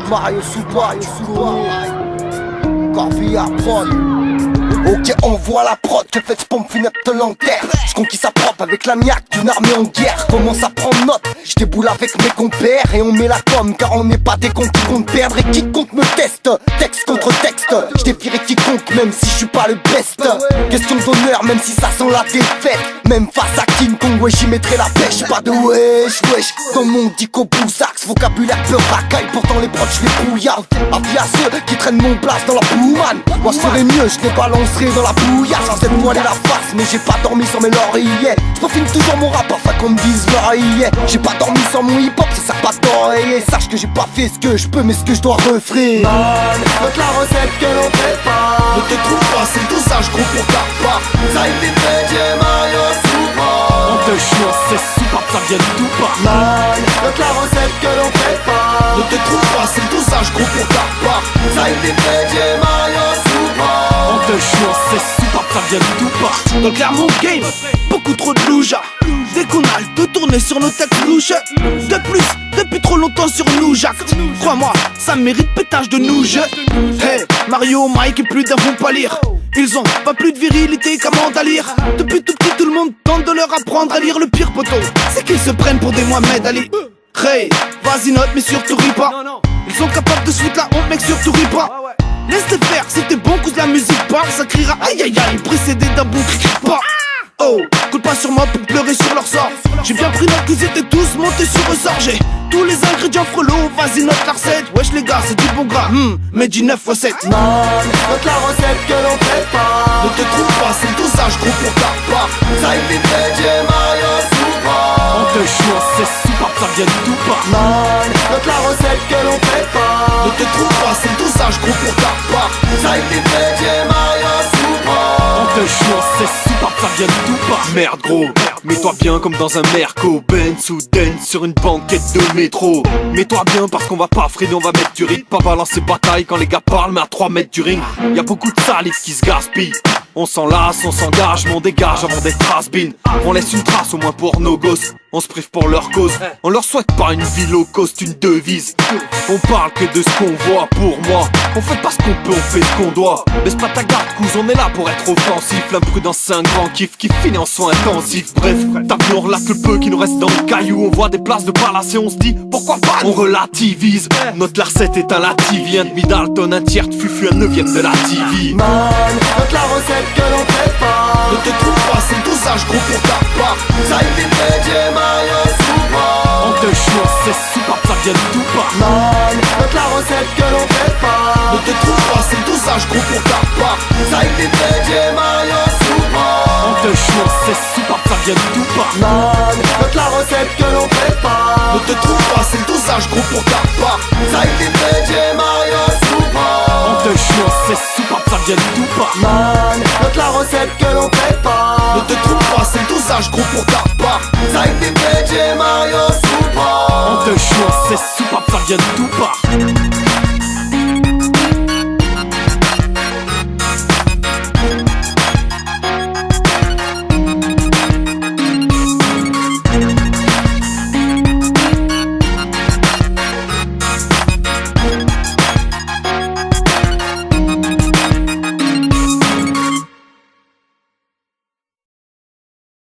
Mario Super, Corbillard Prod. Ok, on voit la prod, que fait pompe finette de l'enterre. J'conquis sa propre avec la niaque d'une armée en guerre. Commence à prendre note, j'déboule avec mes compères. Et on met la com car on n'est pas des cons qui comptent perdre. Et quiconque me teste, texte contre texte, j'défierai quiconque même si j'suis pas le best. Question d'honneur même si ça sent la défaite. Même face à King Kong, ouais j'y mettrai la pêche. Pas de wesh, wesh, dans mon dico boussax. Vocabulaire peu racaille, pourtant les prods j'les bouillarde. Avis à ceux qui traînent mon blast dans la bouman. Moi j'serais mieux, j'les balancerai dans la bouillasse. Vous êtes voilé la face, mais j'ai pas dormi sans mes lauriers. J'profile toujours mon rap afin qu'on me dise laurier. J'ai pas dormi sans mon hip hop, ça sert pas d'oreiller. Sache que j'ai pas fait ce que je peux, mais ce que je dois refaire. Note la recette que l'on prépare. Ne te trouve pas, c'est le dosage gros pour ta part. Ça y est fait, j'ai Mario Super. On te chie, c'est super, ça vient du tout pas. Note la recette que l'on prépare. Ne te trouve pas, c'est le dosage gros pour ta part. Ça y est fait, j'ai Mario Super. On te chie, c'est super, ça vient du tout pas. Dans le Clermont Game, beaucoup trop de louja. Dès qu'on a le dos tourné sur nos têtes louches. De plus, depuis trop longtemps sur nous j'acte. Crois-moi, ça mérite pétage de nous je. Hey, Mario, Mike et plus d'un vont pas lire. Ils ont pas plus de virilité qu'à à lire. Depuis tout petit tout le monde tente de leur apprendre à lire. Le pire poteau, c'est qu'ils se prennent pour des Mohamed Ali. Hey, vas-y note mais surtout ris pas. Ils sont capables de se foutre la honte mec surtout ris pas. Laisse-les faire, si t'es bon coup de la musique parle. Ça criera aïe aïe aïe, précédé d'un bon cri pas. Oh, coule pas sur moi pour pleurer sur leur sort. J'ai bien pris note qu'ils étaient tous montés sur ressort. J'ai tous les ingrédients frelots, vas-y note la recette. Wesh les gars, c'est du bon gras, mais du 9 x 7. Note la recette que l'on prépare. Ne te trouve pas, c'est le dosage gros pour ta part. Ça y est fait, j'ai Mario Super. On te chie, c'est super, ça vient du tout pas. Note la recette que l'on prépare. Ne te trouve pas, c'est le dosage gros pour ta part. Ça y est fait, j'ai Mario Super. On te chie, c'est super, ça vient du tout pas. Merde gros, mets-toi bien comme dans un Merco. Benz ou Dance sur une banquette de métro. Mets-toi bien parce qu'on va pas freiner, on va mettre du rythme. Pas balancer bataille quand les gars parlent, mais à 3 mètres du ring. Y'a beaucoup de salive qui se gaspille. On s'en lasse, on s'engage, mais on dégage avant d'être has-been. On laisse une trace au moins pour nos gosses. On se prive pour leur cause. On leur souhaite pas une vie low cost, une devise. On parle que de ce qu'on voit pour moi. On fait pas ce qu'on peut, on fait ce qu'on doit. Baisse pas ta garde, cousin, on est là pour être offensif. L'imprudence c'est un grand kiff qui finit en soins intensifs. Bref, t'as vu, on relate le peu qui nous reste dans le caillou. On voit des places de palace et on se dit pourquoi pas. On relativise. Notre la recette est un lativi. Un demi Dalton, un tiers de fufu, un neuvième de la TV. Note la recette que l'on prépare. Ne te trouve pas, c'est le dosage gros pour ta part. Ça y est fait, j'ai Mario Super. On te chie, c'est super, ça vient du tout pas. Note la recette que l'on prépare. Ne te trouve pas, c'est le dosage gros pour ta part. Ça y est fait, j'ai Mario Super. On te chie, c'est super, ça vient du tout pas. Note la recette que l'on prépare. Ne te trouve pas, c'est le dosage gros pour ta part. Ça y est fait, j'ai Mario Super. On te chie, c'est super, ça vient du tout pas. Note la recette que l'on prépare. Ne te trouve pas, c'est le dosage gros pour ta part. Ça y est fait, j'ai Mario Super. On te chie, c'est super, ça vient du tout pas.